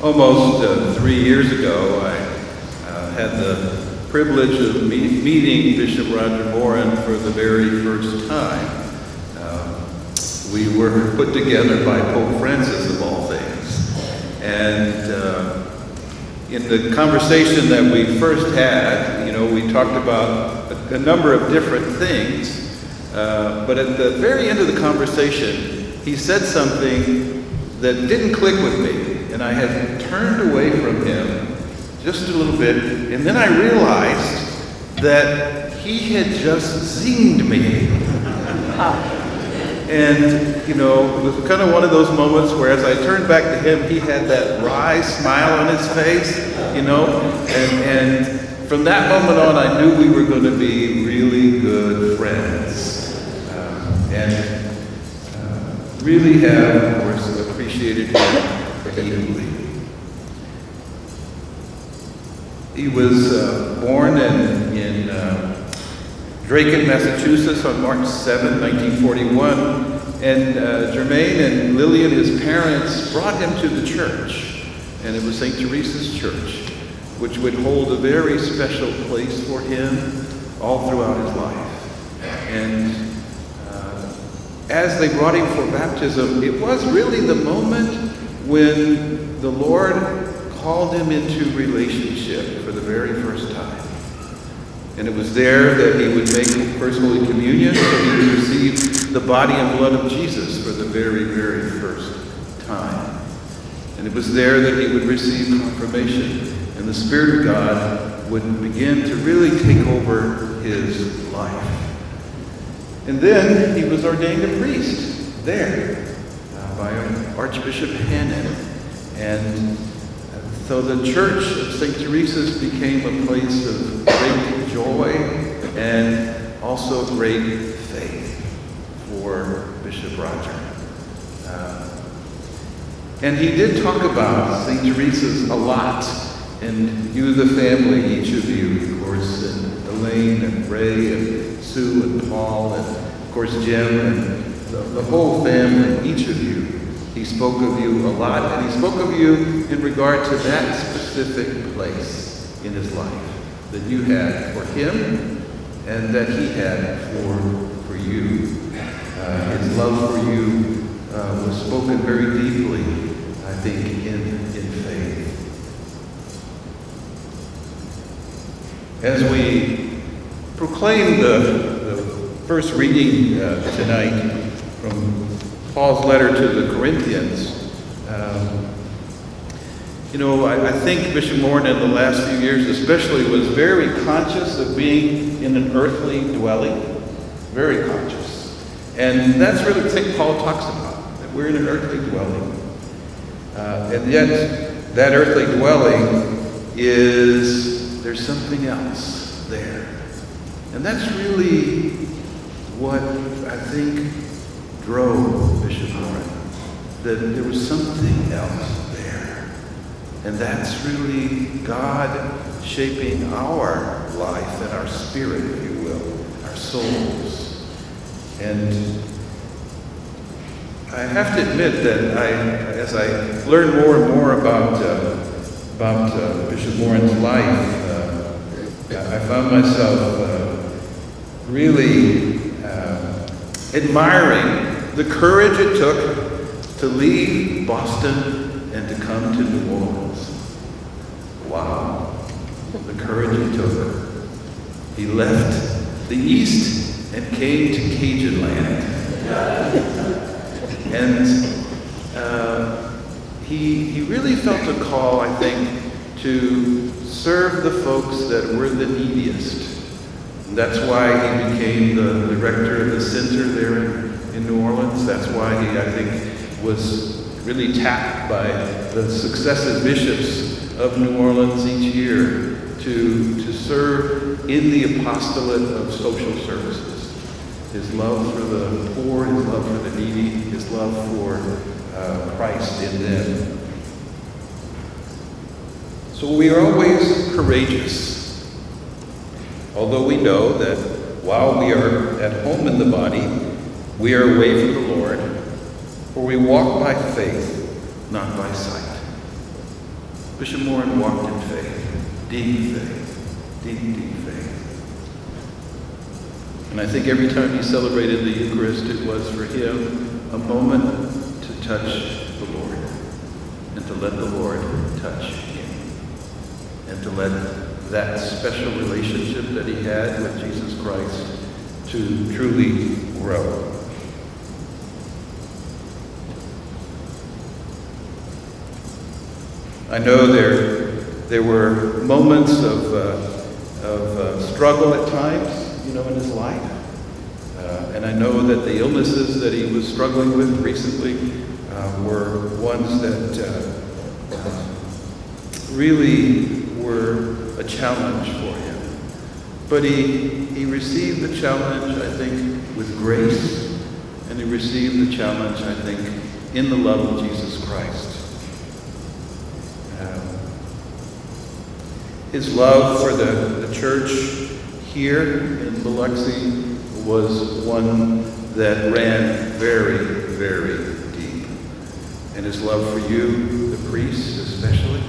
Almost 3 years ago, I had the privilege of meeting Bishop Roger Morin for the very first time. We were put together by Pope Francis, of all things. And in the conversation that we first had, we talked about a number of different things. But at the very end of the conversation, he said something that didn't click with me. And I had turned away from him just a little bit, and then I realized that he had just zinged me. And, it was kind of one of those moments where as I turned back to him, he had that wry smile on his face, and from that moment on, I knew we were going to be really good friends. And really have, of course, appreciated him deeply. He was born in Drayton, Massachusetts on March 7, 1941, and Jermaine and Lillian, his parents, brought him to the church, and it was St. Teresa's Church, which would hold a very special place for him all throughout his life. And as they brought him for baptism, it was really the moment when the Lord called him into relationship for the very first time. And it was there that he would make First Holy Communion, so he would receive the body and blood of Jesus for the very, very first time. And it was there that he would receive confirmation, and the Spirit of God would begin to really take over his life. And then he was ordained a priest there by Archbishop Hannon. And so the Church of St. Teresa's became a place of great joy and also great faith for Bishop Roger. And he did talk about St. Teresa's a lot, and you, the family, each of you, of course, and Elaine and Ray and Sue and Paul and, of course, Jim and the whole family, each of you. He spoke of you a lot, and he spoke of you in regard to that specific place in his life that you had for him and that he had for you. His love for you was spoken very deeply, I think, in faith. As we proclaim the first reading tonight from Paul's letter to the Corinthians, I think Bishop Morin in the last few years especially was very conscious of being in an earthly dwelling, very conscious. And that's really what St. Paul talks about, that we're in an earthly dwelling. And yet, that earthly dwelling there's something else there. And that's really what I think drove Bishop Morin, that there was something else there. And that's really God shaping our life and our spirit, if you will, our souls. And I have to admit that as I learned more and more about Bishop Morin's life, I found myself really admiring the courage it took to leave Boston and to come to New Orleans. Wow, the courage it took. He left the East and came to Cajun land. And he really felt a call, I think, to serve the folks that were the neediest. And that's why he became the director of the center there in New Orleans. That's why he, I think, was really tapped by the successive bishops of New Orleans each year to serve in the apostolate of social services. His love for the poor, his love for the needy, his love for Christ in them. So we are always courageous, although we know that while we are at home in the body, we are away from the Lord, for we walk by faith, not by sight. Bishop Morin walked in faith, deep faith, deep faith. And I think every time he celebrated the Eucharist, it was for him a moment to touch the Lord, and to let the Lord touch him, and to let that special relationship that he had with Jesus Christ to truly grow. I know there were moments of struggle at times, in his life. And I know that the illnesses that he was struggling with recently were ones that really were a challenge for him. But he received the challenge, I think, with grace, and he received the challenge, I think, in the love of Jesus Christ. His love for the church here in Biloxi was one that ran very, very deep. And his love for you, the priests especially,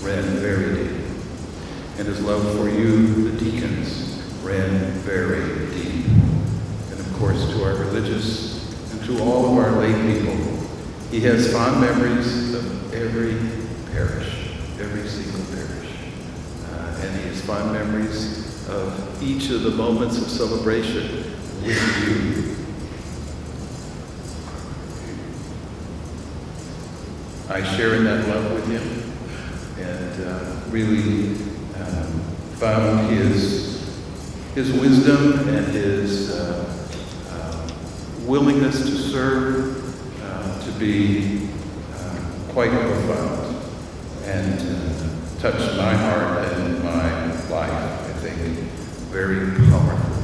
ran very deep. And his love for you, the deacons, ran very deep. And of course, to our religious and to all of our lay people, he has fond memories of every parish, every single parish. And he has fond memories of each of the moments of celebration with you. I share in that love with him, and really found his wisdom and his willingness to serve to be quite profound, and touched my heart and my life, I think, very powerfully.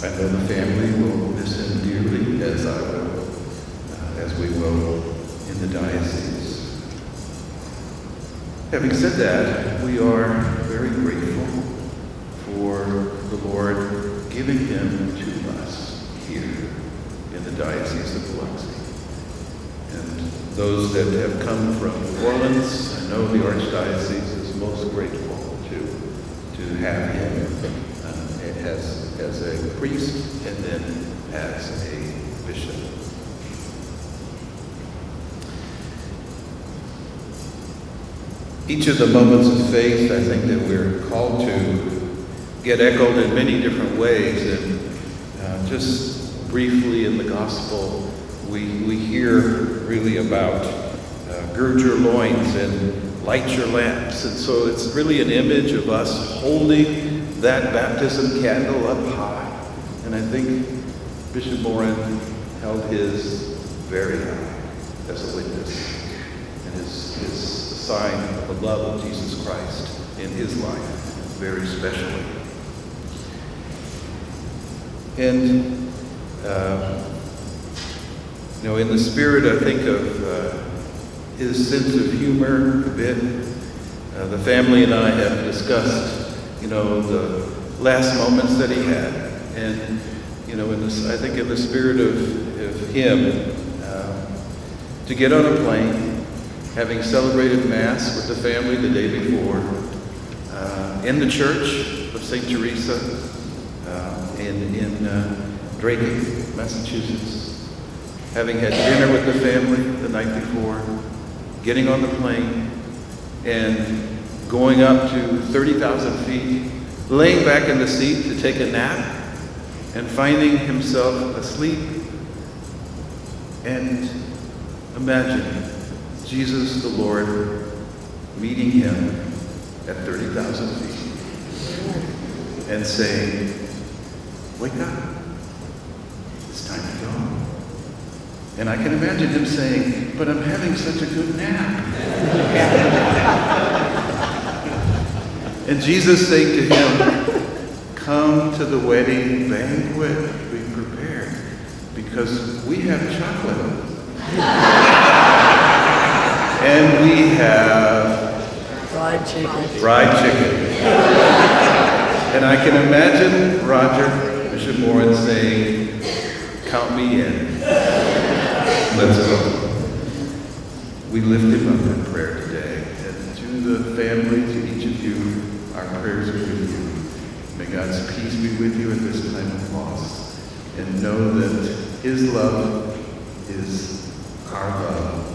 I know the family will miss him dearly, as I will, as we will in the diocese. Having said that, we are very grateful for the Lord giving him to us here in the Diocese of Biloxi. And those that have come from New Orleans, I know the Archdiocese is most grateful to have him as a priest and then as a bishop. Each of the moments of faith, I think, that we're called to get echoed in many different ways. And just briefly in the gospel, we hear really about gird your loins and light your lamps. And so it's really an image of us holding that baptism candle up high. And I think Bishop Morin held his very high as a witness, and his sign of the love of Jesus Christ in his life, very specially. And, in the spirit, I think, of his sense of humor a bit, the family and I have discussed, the last moments that he had. And, I think in the spirit of him, to get on a plane, having celebrated Mass with the family the day before, in the church of St. Teresa, in Drake, Massachusetts, having had dinner with the family the night before, getting on the plane, and going up to 30,000 feet, laying back in the seat to take a nap, and finding himself asleep. And imagine Jesus the Lord meeting him at 30,000 feet and saying, "Wake up, it's time to go." And I can imagine him saying, "But I'm having such a good nap." And Jesus saying to him, "Come to the wedding banquet we prepared, because we have chocolate. And we have fried chicken. And I can imagine Roger, Bishop Morin, saying, "Count me in. Let's go." we lift him up in prayer today. And to the family, to each of you, our prayers are with you. May God's peace be with you at this time of loss. And know that his love is our love.